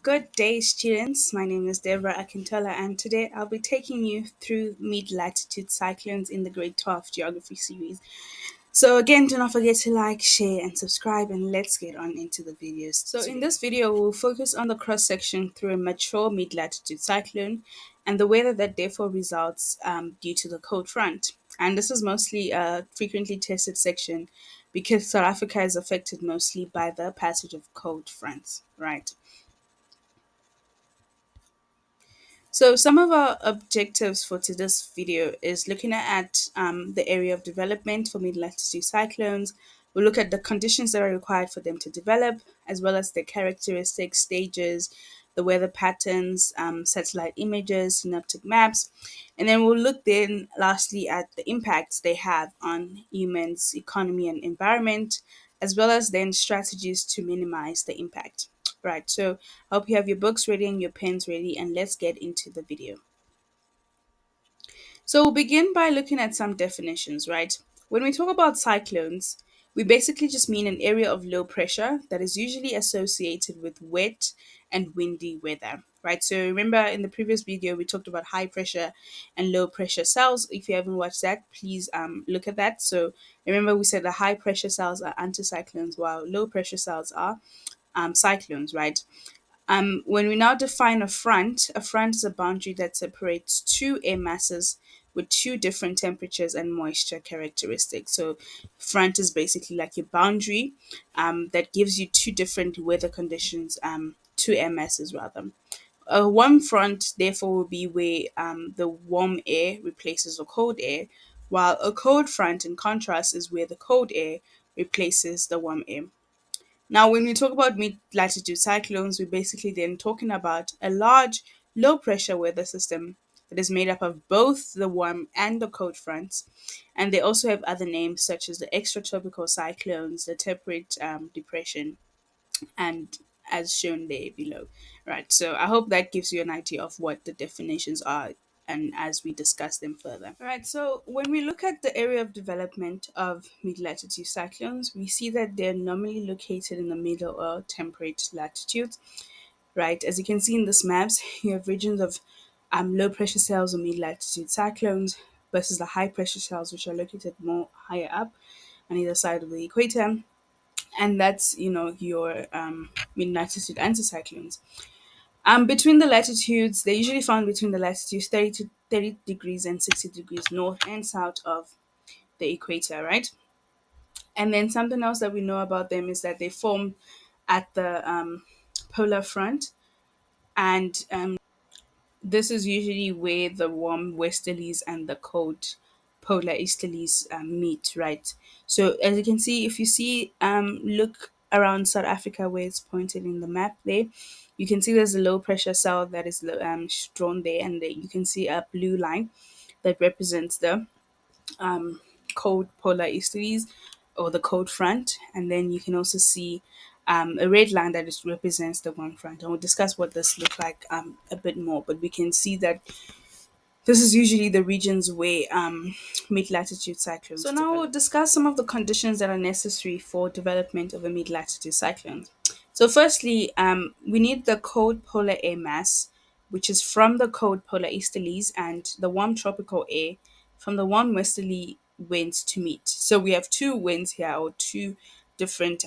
Good day, students. My name is Deborah Akintola, and today I'll be taking you through mid-latitude cyclones in the grade 12 geography series. So again, do not forget to like, share, and subscribe, and let's get on into the videos. So in this video, we'll focus on the cross-section through a mature mid-latitude cyclone and the weather that therefore results due to the cold front. And this is mostly a frequently tested section because South Africa is affected mostly by the passage of cold fronts, right? So some of our objectives for today's video is looking at the area of development for mid-latitude cyclones. We'll look at the conditions that are required for them to develop, as well as the characteristics, stages, the weather patterns, satellite images, synoptic maps, and then we'll look then lastly at the impacts they have on humans, economy, and environment, as well as then strategies to minimize the impact. Right, so I hope you have your books ready and your pens ready, and let's get into the video. So we'll begin by looking at some definitions, right? When we talk about cyclones, we basically just mean an area of low pressure that is usually associated with wet and windy weather, right? So remember in the previous video, we talked about high pressure and low pressure cells. If you haven't watched that, please look at that. So remember we said the high pressure cells are anticyclones while low pressure cells are cyclones, right? When we now define a front is a boundary that separates two air masses with two different temperatures and moisture characteristics. So, front is basically like your boundary that gives you two different weather conditions, two air masses rather. A warm front, therefore, will be where the warm air replaces the cold air, while a cold front, in contrast, is where the cold air replaces the warm air. Now, when we talk about mid-latitude cyclones, we're basically then talking about a large, low-pressure weather system that is made up of both the warm and the cold fronts. And they also have other names such as the extratropical cyclones, the temperate depression, and as shown there below. Right, so I hope that gives you an idea of what the definitions are and as we discuss them further. All right, so when we look at the area of development of mid-latitude cyclones, we see that they're normally located in the middle or temperate latitudes, right? As you can see in this maps, you have regions of low pressure cells or mid-latitude cyclones versus the high pressure cells, which are located more higher up on either side of the equator, and that's your mid-latitude anticyclones. Between the latitudes, they're usually found between the latitudes 30 to 30 degrees and 60 degrees north and south of the equator, right? And then something else that we know about them is that they form at the polar front, and this is usually where the warm westerlies and the cold polar easterlies meet, right? So as you can see, if you see, look around South Africa where it's pointed in the map there, you can see there's a low pressure cell that is drawn there, and you can see a blue line that represents the cold polar easterlies or the cold front, and then you can also see a red line that is represents the warm front. And we'll discuss what this look like a bit more, but we can see that this is usually the regions where mid-latitude cyclones. So now we'll discuss some of the conditions that are necessary for development of a mid-latitude cyclone. So firstly, we need the cold polar air mass, which is from the cold polar easterlies, and the warm tropical air from the warm westerly winds to meet. So we have two winds here, or two different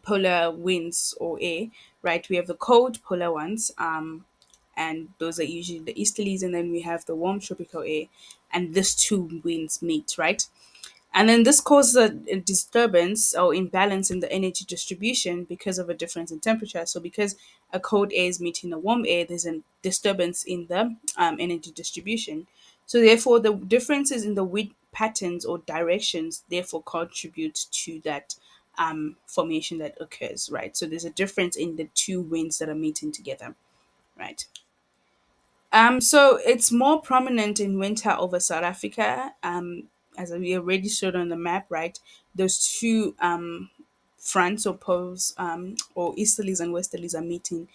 polar winds or air, right? We have the cold polar ones, and those are usually the easterlies, and then we have the warm tropical air, and these two winds meet, right? And then this causes a disturbance or imbalance in the energy distribution because of a difference in temperature. So because a cold air is meeting a warm air, there's a disturbance in the energy distribution. So therefore, the differences in the wind patterns or directions therefore contribute to that formation that occurs, right? So there's a difference in the two winds that are meeting together, right? So it's more prominent in winter over South Africa, as we already showed on the map, right? Those two fronts or poles, or easterlies and westerlies, are meeting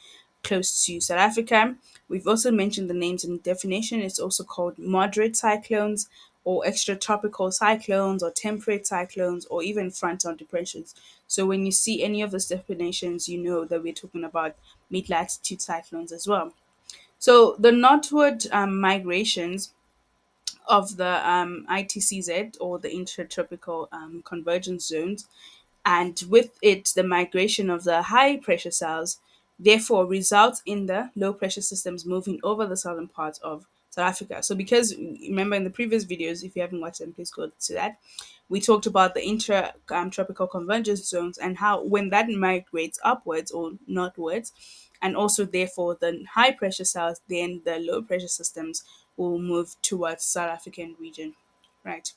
close to South Africa. We've also mentioned the names in the definition. It's also called moderate cyclones, or extratropical cyclones or temperate cyclones or even frontal depressions. So when you see any of those definitions, you know that we're talking about mid-latitude cyclones as well. So the northward migrations of the ITCZ, or the intertropical convergence zones, and with it the migration of the high pressure cells, therefore results in the low pressure systems moving over the southern part of South Africa. So because remember in the previous videos, if you haven't watched them, please go to that. We talked about the intra tropical convergence zones and how when that migrates upwards or northwards, and also therefore the high pressure cells, then the low pressure systems will move towards South African region, right?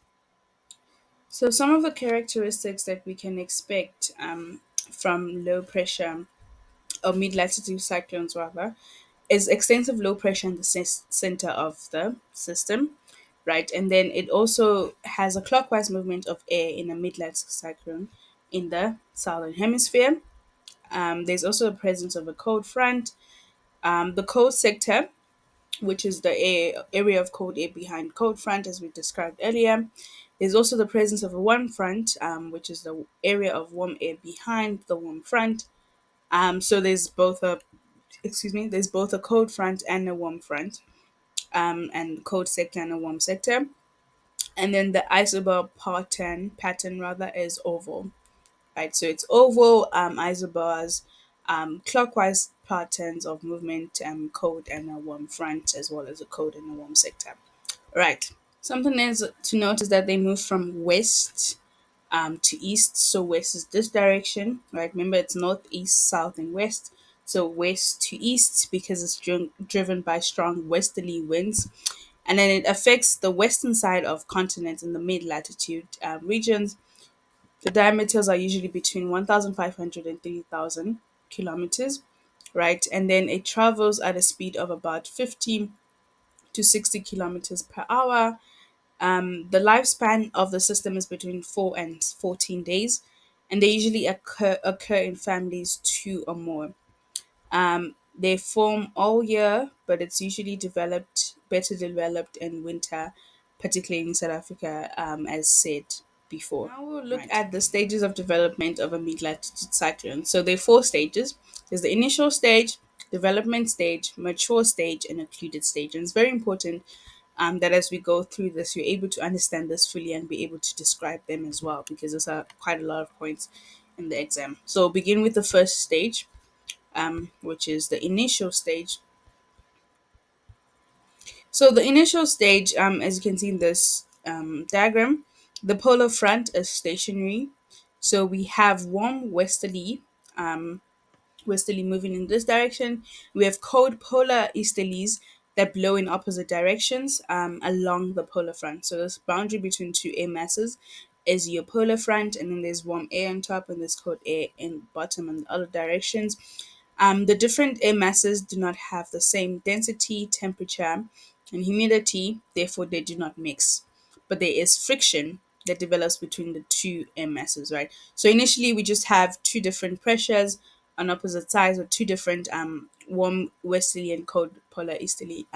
So some of the characteristics that we can expect from low pressure or mid-latitude cyclones rather is extensive low pressure in the center of the system, right? And then it also has a clockwise movement of air in a mid-latitude cyclone in the southern hemisphere. There's also the presence of a cold front. The cold sector, which is the area of cold air behind cold front, as we described earlier. There's also the presence of a warm front, which is the area of warm air behind the warm front. So there's both a there's both a cold front and a warm front, and cold sector and a warm sector. And then the isobar pattern rather is oval, right? So it's oval isobars, clockwise patterns of movement, cold and a warm front, as well as a cold and a warm sector. Right. Something else to note is that they move from west to east. So west is this direction, right? Remember, it's north, east, south, and west. So west to east because it's driven by strong westerly winds. And then it affects the western side of continents in the mid latitude regions. The diameters are usually between 1,500 and 3,000 kilometers, right? And then it travels at a speed of about 50 to 60 kilometers per hour. The lifespan of the system is between 4 and 14 days, and they usually occur in families two or more. They form all year, but it's usually better developed in winter, particularly in South Africa, as said before. Now we'll look at the stages of development of a mid-latitude cyclone. So there are four stages. There's the initial stage, development stage, mature stage, and occluded stage. And it's very important that as we go through this, you're able to understand this fully and be able to describe them as well, because there's quite a lot of points in the exam. So begin with the first stage, which is the initial stage. So the initial stage, as you can see in this diagram, the polar front is stationary. So we have warm westerly moving in this direction. We have cold polar easterlies that blow in opposite directions along the polar front. So this boundary between two air masses is your polar front, and then there's warm air on top and there's cold air in bottom and the other directions. The different air masses do not have the same density, temperature, and humidity, therefore they do not mix. But there is friction that develops between the two air masses, right? So initially we just have two different pressures on opposite sides, or two different warm westerly and cold polar easterly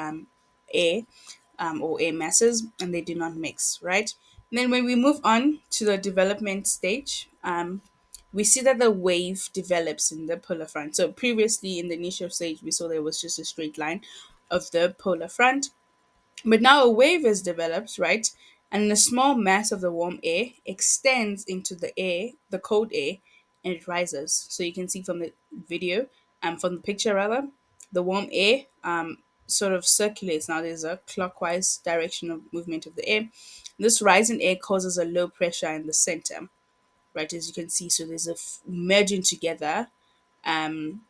air or air masses, and they do not mix, right? And then when we move on to the development stage, we see that the wave develops in the polar front. So previously in the initial stage, we saw there was just a straight line of the polar front, but now a wave is developed, right? And a small mass of the warm air extends into the air, the cold air, and it rises. So you can see from the video, from the picture rather, the warm air sort of circulates. Now there's a clockwise direction of movement of the air. This rising air causes a low pressure in the center, right? As you can see, so there's a merging together um,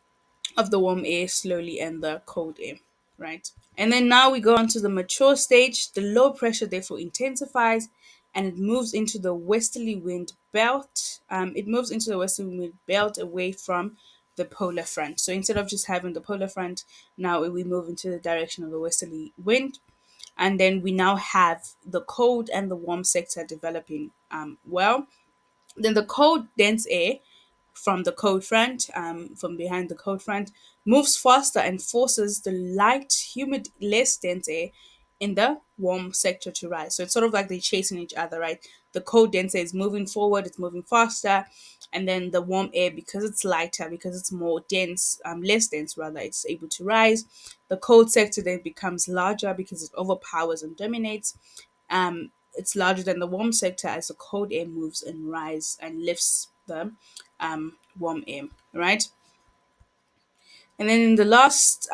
of the warm air slowly and the cold air, right? And then now we go on to the mature stage. The low pressure therefore intensifies and it moves into the westerly wind belt. It moves into the westerly wind belt away from the polar front. So instead of just having the polar front, now we move into the direction of the westerly wind. And then we now have the cold and the warm sector developing well. Then the cold, dense air from the cold front, from behind the cold front, moves faster and forces the light, humid, less dense air in the warm sector to rise. So it's sort of like they're chasing each other, right? The cold denser is moving forward, it's moving faster, and then the warm air, because it's lighter, because it's more dense, less dense rather, it's able to rise. The cold sector then becomes larger because it overpowers and dominates. It's larger than the warm sector as the cold air moves and rise and lifts the warm air, right? And then in the last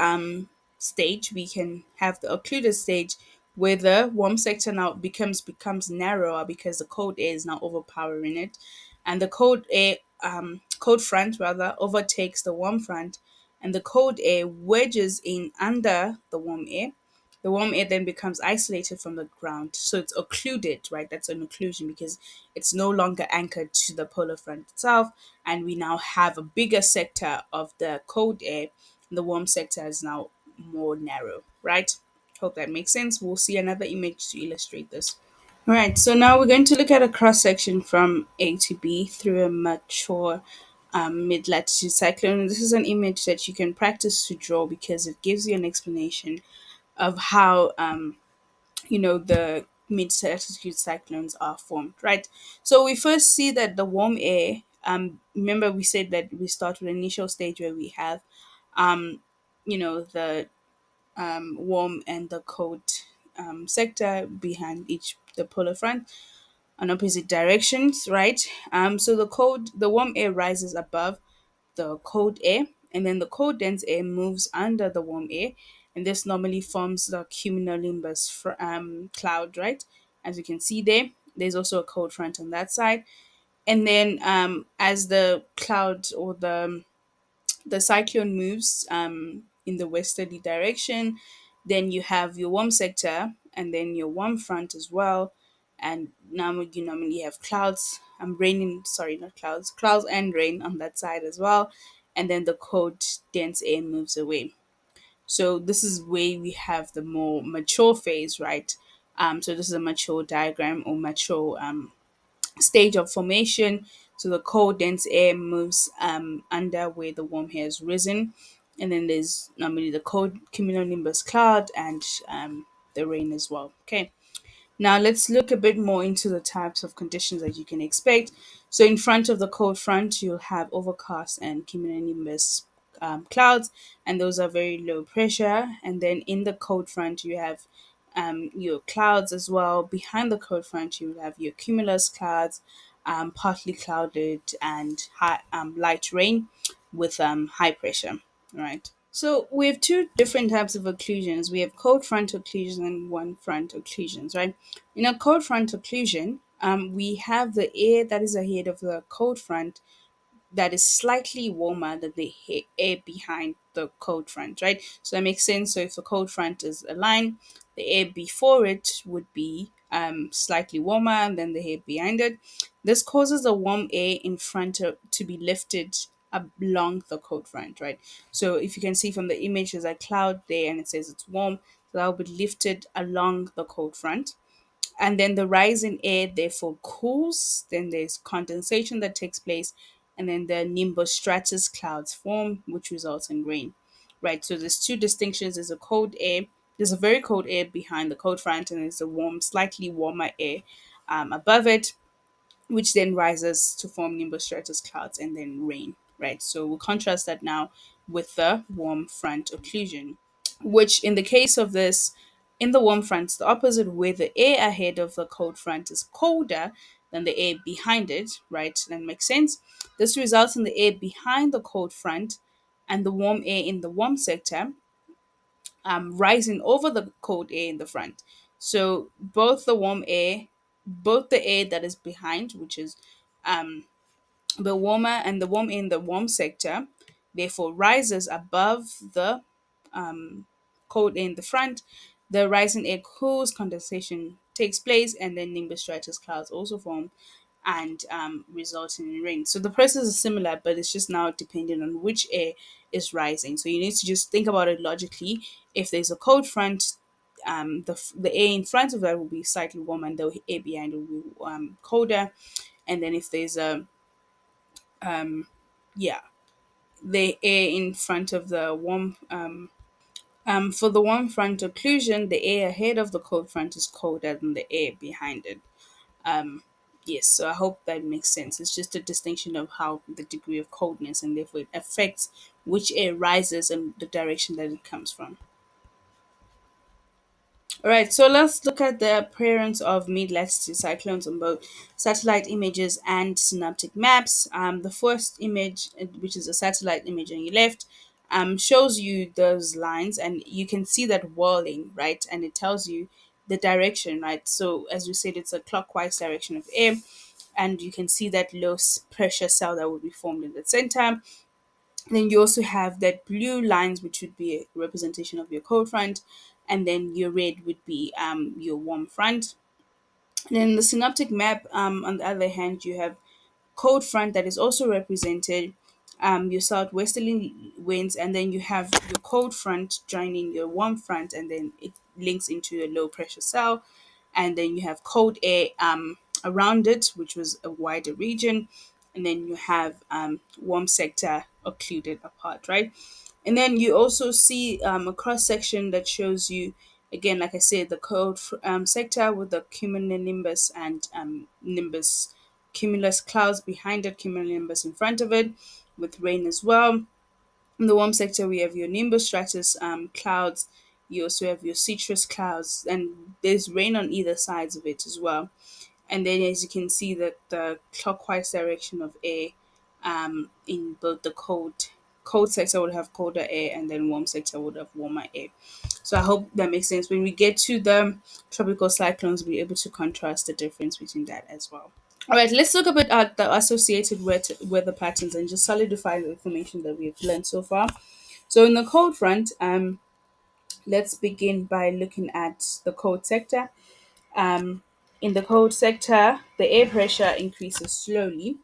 stage, we can have the occluded stage, where the warm sector now becomes narrower because the cold air is now overpowering it, and the cold front rather overtakes the warm front, and the cold air wedges in under the warm air. The warm air then becomes isolated from the ground, so it's occluded, right? That's an occlusion because it's no longer anchored to the polar front itself, and we now have a bigger sector of the cold air. The warm sector is now more narrow, right? Hope that makes sense. We'll see another image to illustrate this. Right, so now we're going to look at a cross section from A to B through a mature mid-latitude cyclone. This is an image that you can practice to draw because it gives you an explanation of how the mid-latitude cyclones are formed, right? So we first see that the warm air. Remember we said that we start with an initial stage where we have, the warm and the cold sector behind each the polar front on opposite directions, right? So the warm air rises above the cold air, and then the cold dense air moves under the warm air, and this normally forms the cumulonimbus cloud, right? As you can see there, there's also a cold front on that side, and then as the cloud or the cyclone moves in the westerly direction, then you have your warm sector and then your warm front as well. And now you normally have clouds, raining, sorry, not clouds, clouds and rain on that side as well. And then the cold, dense air moves away. So this is where we have the more mature phase, right? So this is a mature diagram or mature stage of formation. So the cold, dense air moves under where the warm air has risen. And then there's normally the cold cumulonimbus cloud and the rain as well. Okay. Now let's look a bit more into the types of conditions that you can expect. So in front of the cold front, you'll have overcast and cumulonimbus clouds, and those are very low pressure. And then in the cold front, you have your clouds as well. Behind the cold front, you will have your cumulus clouds, partly clouded, and light rain with high pressure. Right. So we have two different types of occlusions. We have cold front occlusion and warm front occlusions, right? In a cold front occlusion, we have the air that is ahead of the cold front that is slightly warmer than the air behind the cold front, right? So that makes sense. So if the cold front is a line, the air before it would be slightly warmer than the air behind it. This causes the warm air in front to be lifted along the cold front, right? So if you can see from the image, there's a cloud there and it says it's warm. So that will be lifted along the cold front, and then the rise in air therefore cools. Then there's condensation that takes place, and then the nimbostratus clouds form, which results in rain, right? So there's two distinctions. There's a very cold air behind the cold front, and there's a warm, slightly warmer air above it, which then rises to form nimbostratus clouds and then rain, right? So we'll contrast that now with the warm front occlusion, which in the case of this, in the warm front, it's the opposite, where the air ahead of the cold front is colder than the air behind it, right? That makes sense. This results in the air behind the cold front and the warm air in the warm sector rising over the cold air in the front. So both the air that is behind, which is um, the warmer and the warm air in the warm sector, therefore rises above the cold air in the front. The rising air cools, condensation takes place, and then nimbus stratus clouds also form and resulting in rain. So the process is similar, but it's just now depending on which air is rising. So you need to just think about it logically. If there's a cold front, the air in front of that will be slightly warmer, and the air behind it will be colder. And then if there's a yeah, the air in front of the warm For the warm front occlusion, the air ahead of the cold front is colder than the air behind it. Um, yes, so I hope that makes sense. It's just a distinction of how the degree of coldness and therefore it affects which air rises and the direction that it comes from. All right, so let's look at the appearance of mid-latitude cyclones on both satellite images and synoptic maps. The first image, which is a satellite image on your left, shows you those lines, and you can see that whirling, right? And it tells you the direction, right? So, as we said, it's a clockwise direction of air, and you can see that low pressure cell that will be formed in the center. Then you also have that blue lines, which would be a representation of your cold front, and then your red would be your warm front. Then the synoptic map, on the other hand, you have cold front that is also represented, your southwesterly winds, and then you have your cold front joining your warm front, and then it links into a low pressure cell, and then you have cold air around it, which was a wider region, and then you have warm sector occluded apart, right? And then you also see a cross section that shows you, again, like I said, the cold sector with the cumulonimbus and nimbus, cumulus clouds behind it, cumulonimbus in front of it, with rain as well. In the warm sector, we have your nimbus stratus clouds. You also have your citrus clouds, and there's rain on either sides of it as well. And then, as you can see, that the clockwise direction of air in both the cold sector would have colder air, and then warm sector would have warmer air. So I hope that makes sense. When we get to the tropical cyclones, we'll be able to contrast the difference between that as well. All right, let's look a bit at the associated weather patterns and just solidify the information that we've learned so far. So in the cold front, let's begin by looking at the cold sector. Um, in the cold sector, the air pressure increases slowly,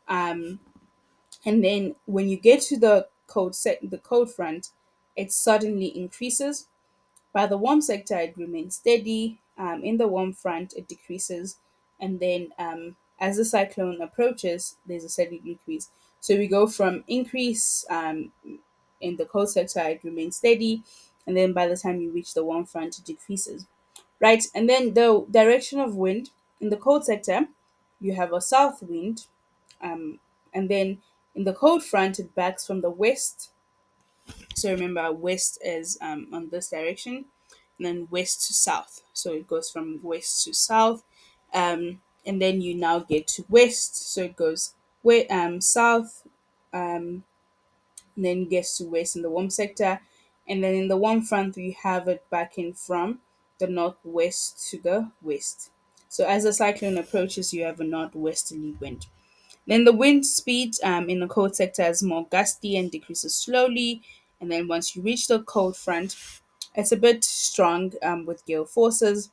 and then when you get to the cold front, it suddenly increases. By the warm sector, it remains steady. In the warm front, it decreases, and then as the cyclone approaches, there's a steady decrease. So we go from increase in the cold sector, it remains steady, and then by the time you reach the warm front, it decreases. Right, and then the direction of wind in the cold sector, you have a south wind, and then in the cold front, it backs from the west. So remember, west is on this direction, and then west to south. So it goes from west to south, and then you now get to west. So it goes south, and then gets to west in the warm sector, and then in the warm front we have it backing from the northwest to the west. So as the cyclone approaches, you have a northwesterly wind. Then the wind speed in the cold sector is more gusty and decreases slowly. And then once you reach the cold front, it's a bit strong with gale forces.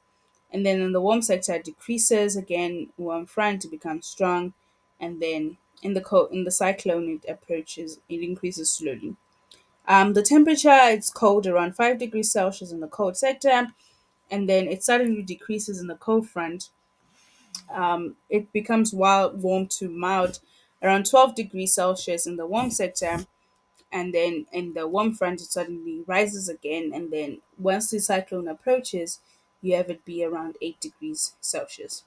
And then in the warm sector, it decreases again. Warm front it becomes strong, and then in the cyclone, it increases slowly. The temperature it's cold around 5 degrees Celsius in the cold sector, and then it suddenly decreases in the cold front. It becomes wild warm to mild around 12 degrees Celsius in the warm sector, and then in the warm front it suddenly rises again, and then once the cyclone approaches, you have it be around 8 degrees Celsius.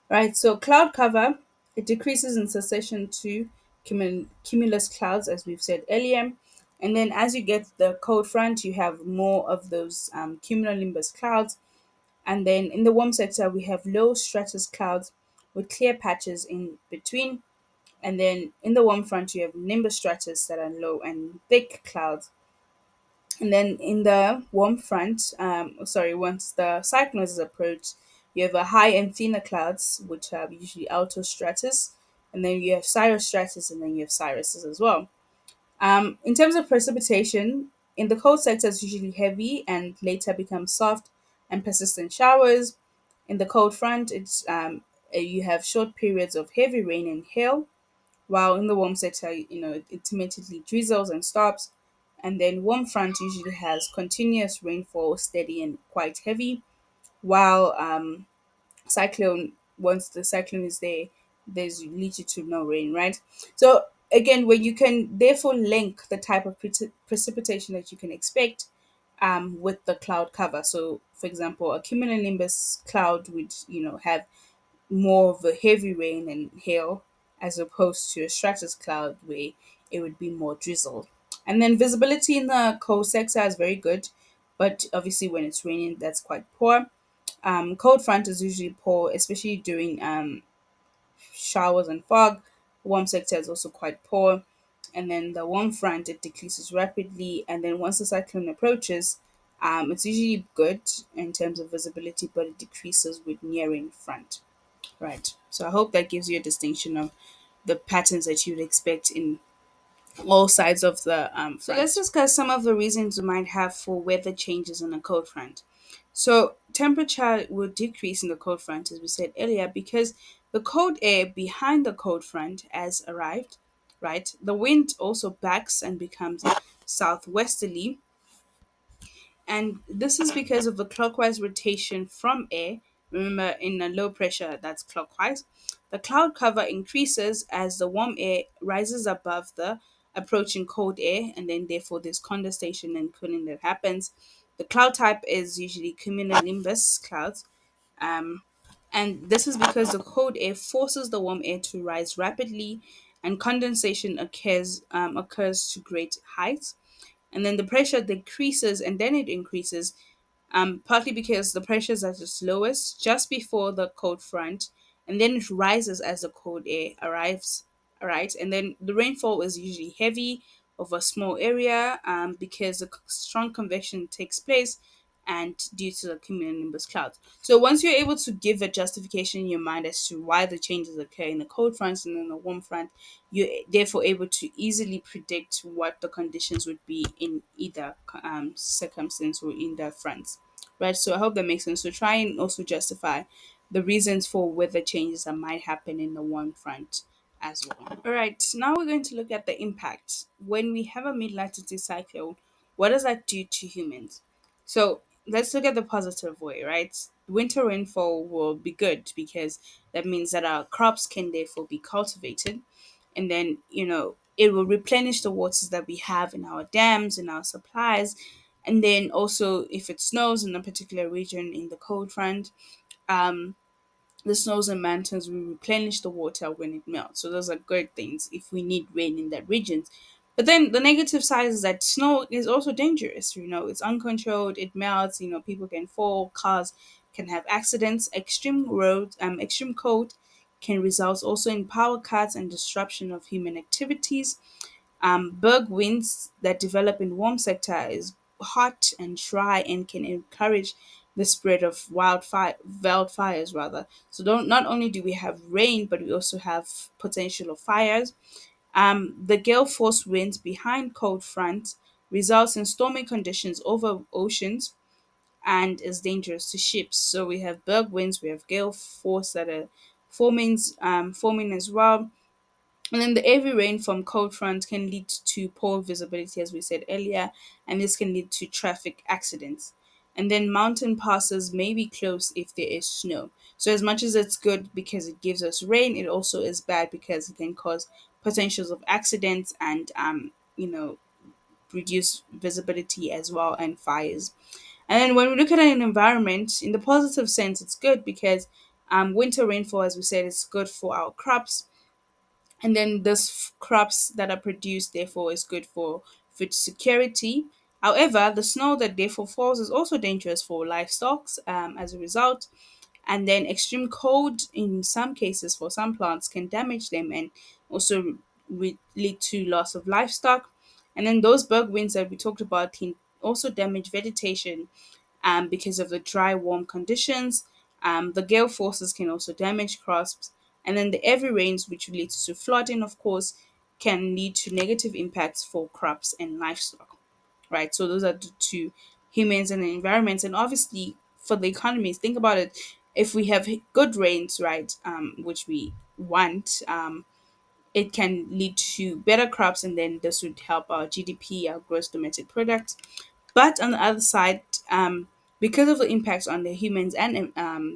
Right, so cloud cover, it decreases in succession to cumulus clouds, as we've said earlier. And then as you get the cold front, you have more of those cumulonimbus clouds. And then in the warm sector, we have low stratus clouds with clear patches in between. And then in the warm front, you have nimbus stratus that are low and thick clouds. And then in the warm front, once the cyclones approach, you have a high and thinner clouds, which are usually alto stratus, and then you have cirrostratus, and then you have cirruses as well. In terms of precipitation, in the cold sector, it's usually heavy and later becomes soft and persistent showers. In the cold front, you have short periods of heavy rain and hail, while in the warm sector, it intermittently drizzles and stops. And then warm front usually has continuous rainfall, steady and quite heavy, while cyclone, once the cyclone is there, there's little to no rain, right? So again, when you can therefore link the type of precipitation that you can expect, with the cloud cover. So, for example, a cumulonimbus cloud would, have more of a heavy rain and hail as opposed to a stratus cloud where it would be more drizzle. And then visibility in the cold sector is very good, but obviously when it's raining, that's quite poor. Cold front is usually poor, especially during showers and fog. Warm sector is also quite poor. And then the warm front, it decreases rapidly. And then once the cyclone approaches, it's usually good in terms of visibility, but it decreases with nearing front. Right. So I hope that gives you a distinction of the patterns that you'd expect in all sides of the So let's discuss some of the reasons we might have for weather changes in a cold front. So temperature will decrease in the cold front, as we said earlier, because the cold air behind the cold front has arrived. Right. The wind also backs and becomes southwesterly, and this is because of the clockwise rotation from air. Remember, in a low pressure, that's clockwise. The cloud cover increases as the warm air rises above the approaching cold air, and then therefore there's condensation and cooling that happens. The cloud type is usually cumulonimbus clouds, um, and this is because the cold air forces the warm air to rise rapidly, and condensation occurs to great heights, and then the pressure decreases and then it increases, partly because the pressure is at its lowest just before the cold front, and then it rises as the cold air arrives. All right, and then the rainfall is usually heavy over a small area, because the strong convection takes place and due to the cumulonimbus clouds. So once you're able to give a justification in your mind as to why the changes occur in the cold front and in the warm front, you're therefore able to easily predict what the conditions would be in either circumstance or in the fronts. Right, so I hope that makes sense. So try and also justify the reasons for weather changes that might happen in the warm front as well. All right, now we're going to look at the impact. When we have a mid-latitude cyclone, what does that do to humans? So let's look at the positive way, right? Winter rainfall will be good because that means that our crops can therefore be cultivated. And then, it will replenish the waters that we have in our dams and our supplies. And then also, if it snows in a particular region in the cold front, um, the snows and mountains will replenish the water when it melts. So those are good things if we need rain in that region. But then the negative side is that snow is also dangerous. It's uncontrolled, it melts, people can fall, cars can have accidents, extreme cold can result also in power cuts and disruption of human activities. Berg winds that develop in warm sector is hot and dry and can encourage the spread of wildfires rather. So don't not only do we have rain, but we also have potential of fires. The gale force winds behind cold front results in stormy conditions over oceans and is dangerous to ships. So we have berg winds, we have gale force that are forming as well, and then the heavy rain from cold front can lead to poor visibility, as we said earlier, and this can lead to traffic accidents. And then mountain passes may be closed if there is snow. So as much as it's good because it gives us rain, it also is bad because it can cause potentials of accidents and reduce visibility as well and fires. And then when we look at an environment, in the positive sense, it's good because winter rainfall, as we said, is good for our crops, and then this crops that are produced therefore is good for food security. However, the snow that therefore falls is also dangerous for livestock, as a result. And then extreme cold in some cases for some plants can damage them and also lead to loss of livestock. And then those bug winds that we talked about can also damage vegetation, because of the dry, warm conditions. The gale forces can also damage crops, and then the heavy rains, which leads to flooding, of course, can lead to negative impacts for crops and livestock. Right, so those are the two: humans and the environments, and obviously for the economies. Think about it: if we have good rains, right, which we want, it can lead to better crops, and then this would help our GDP, our gross domestic product. But on the other side, because of the impacts on the humans and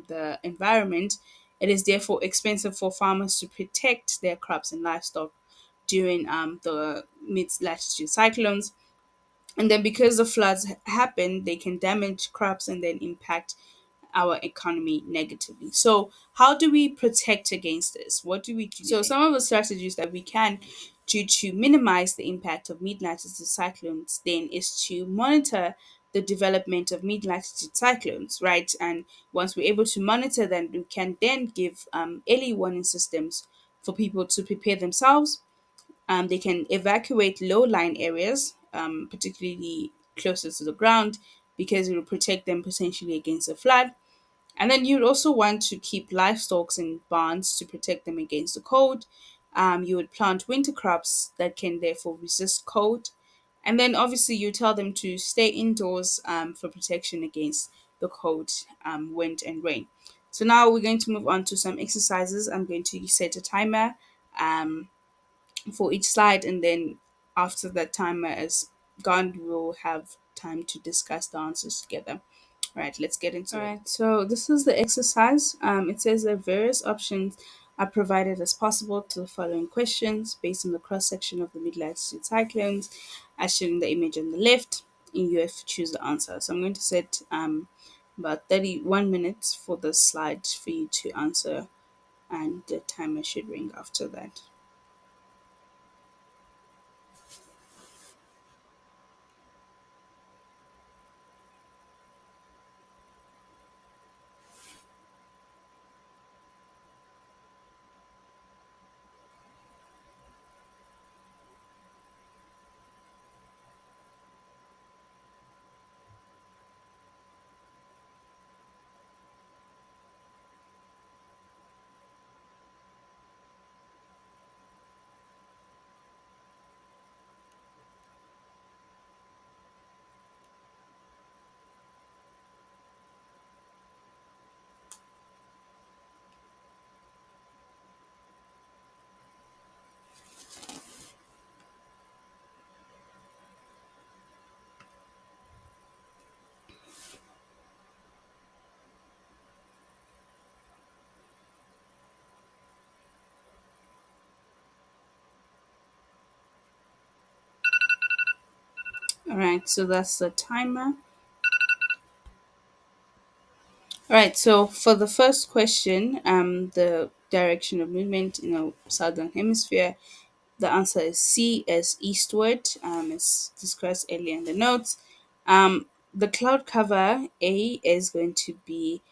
the environment, it is therefore expensive for farmers to protect their crops and livestock during the mid latitude cyclones. And then because the floods happen, they can damage crops and then impact our economy negatively. So, how do we protect against this? What do we do? So, some of the strategies that we can do to minimize the impact of mid-latitude cyclones then is to monitor the development of mid-latitude cyclones, right? And once we're able to monitor them, we can then give early warning systems for people to prepare themselves. They can evacuate low-lying areas, particularly closer to the ground, because it will protect them potentially against a flood. And then you'd also want to keep livestock in barns to protect them against the cold. You would plant winter crops that can therefore resist cold. And then obviously you tell them to stay indoors for protection against the cold, wind, and rain. So now we're going to move on to some exercises. I'm going to set a timer um, for each slide, and then after that timer is gone, we'll have time to discuss the answers together. All right, let's get into it. All right, so this is the exercise. It says that various options are provided as possible to the following questions based on the cross section of the mid-latitude cyclones, as shown in the image on the left. And you have to choose the answer. So I'm going to set about 31 minutes for the slide for you to answer, and the timer should ring after that. All right, so that's the timer. All right, so for the first question, the direction of movement in the southern hemisphere, the answer is C, as eastward, as discussed earlier in the notes. The cloud cover A is going to be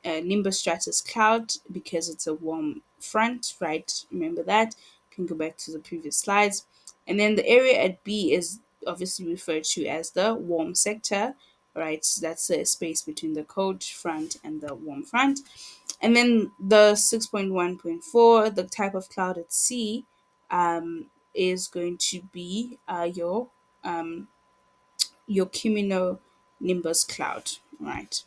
nimbus stratus cloud because it's a warm front, right? Remember that. You can go back to the previous slides. And then the area at B is obviously referred to as the warm sector, right? So that's the space between the cold front and the warm front. And then the 6.1.4, the type of cloud at C, is going to be your cumulonimbus cloud, right?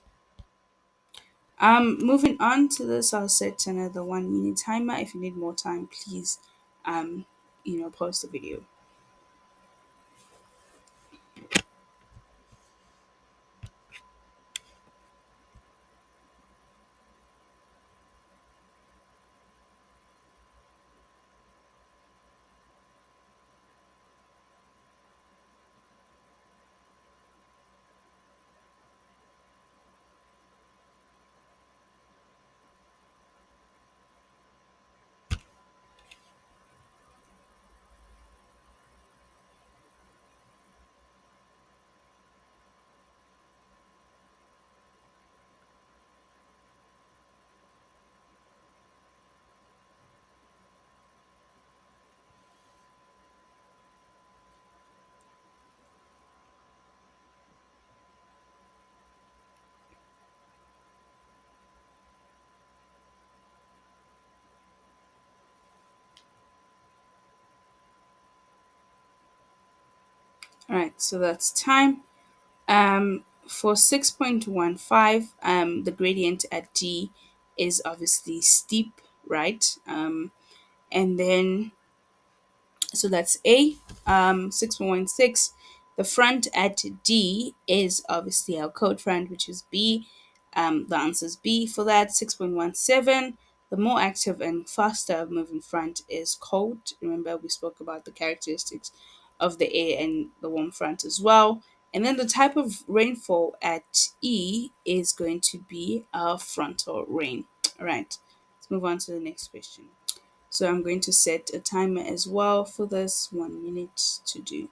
Moving on to this, I'll set another 1 minute timer. If you need more time, please, um, pause the video. All right, so that's time. For 6.15, the gradient at D is obviously steep, right? And then so that's A. 6.16, the front at D is obviously our code front, which is B. The answer is B for that. 6.17, the more active and faster moving front is cold. Remember, we spoke about the characteristics of the air and the warm front as well. And then the type of rainfall at E is going to be a frontal rain. All right, let's move on to the next question. So I'm going to set a timer as well for this, 1 minute to do.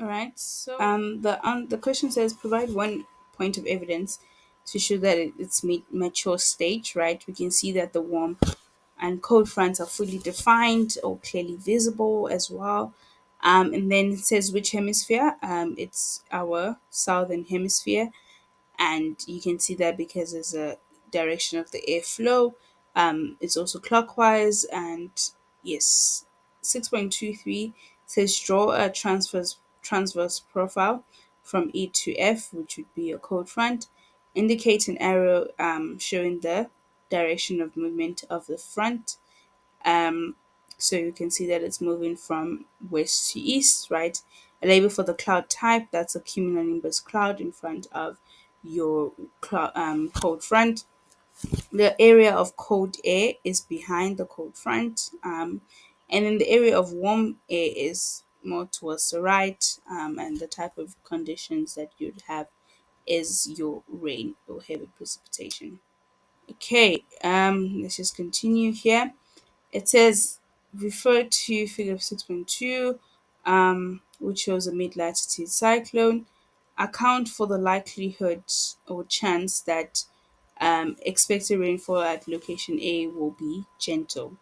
All right. So the question says provide one point of evidence to show that it's mature stage. Right. We can see that the warm and cold fronts are fully defined or clearly visible as well. And then it says which hemisphere. It's our southern hemisphere, and you can see that because there's a direction of the airflow. It's also clockwise, and yes, 6.23 says draw a transverse profile from E to F, which would be a cold front. Indicate an arrow showing the direction of movement of the front. um, so you can see that it's moving from west to east, right? A label for the cloud type, that's a cumulonimbus cloud in front of your cold front. The area of cold air is behind the cold front. And then the area of warm air is more towards the right. And the type of conditions that you'd have is your rain or heavy precipitation. Okay, let's just continue here. It says refer to figure 6.2, which shows a mid-latitude cyclone. Account for the likelihood or chance that expected rainfall at location A will be gentle.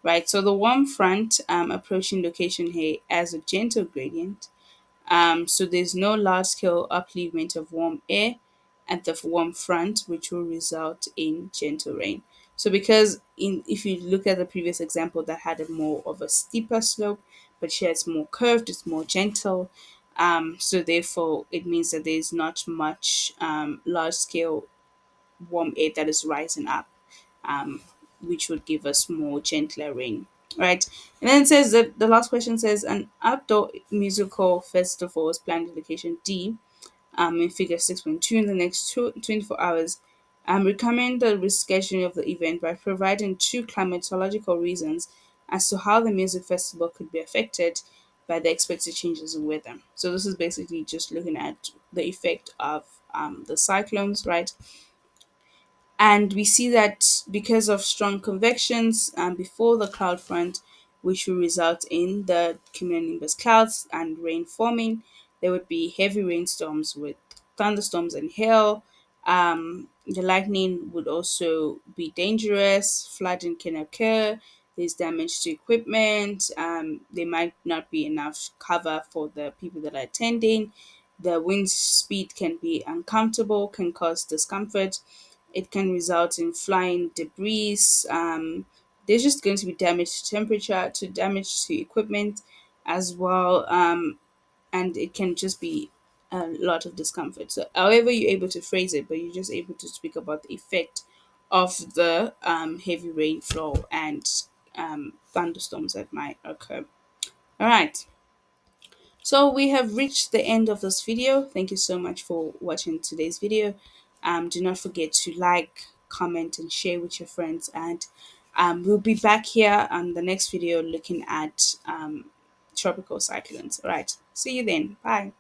Right, so the warm front approaching location A as a gentle gradient, so there's no large scale upliftment of warm air at the warm front, which will result in gentle rain. So because if you look at the previous example that had a more of a steeper slope, but here it's more curved, it's more gentle. So therefore it means that there's not much large scale warm air that is rising up, um, which would give us more gentler rain. Right. And then it says that the last question says an outdoor musical festival is planned in location D, in figure 6.2 in the next 24 hours. Recommend the rescheduling of the event by providing two climatological reasons as to how the music festival could be affected by the expected changes in weather. So this is basically just looking at the effect of the cyclones, right? And we see that because of strong convections before the cloud front, which will result in the cumulonimbus clouds and rain forming, there would be heavy rainstorms with thunderstorms and hail. The lightning would also be dangerous, flooding can occur, there's damage to equipment, there might not be enough cover for the people that are attending. The wind speed can be uncomfortable, can cause discomfort, it can result in flying debris. There's just going to be damage to temperature, to damage to equipment as well. And it can just be a lot of discomfort. So, however, you're able to phrase it, but you're just able to speak about the effect of the heavy rainfall and thunderstorms that might occur. All right. So we have reached the end of this video. Thank you so much for watching today's video. Do not forget to like, comment, and share with your friends. And we'll be back here on the next video looking at tropical cyclones. All right. See you then. Bye.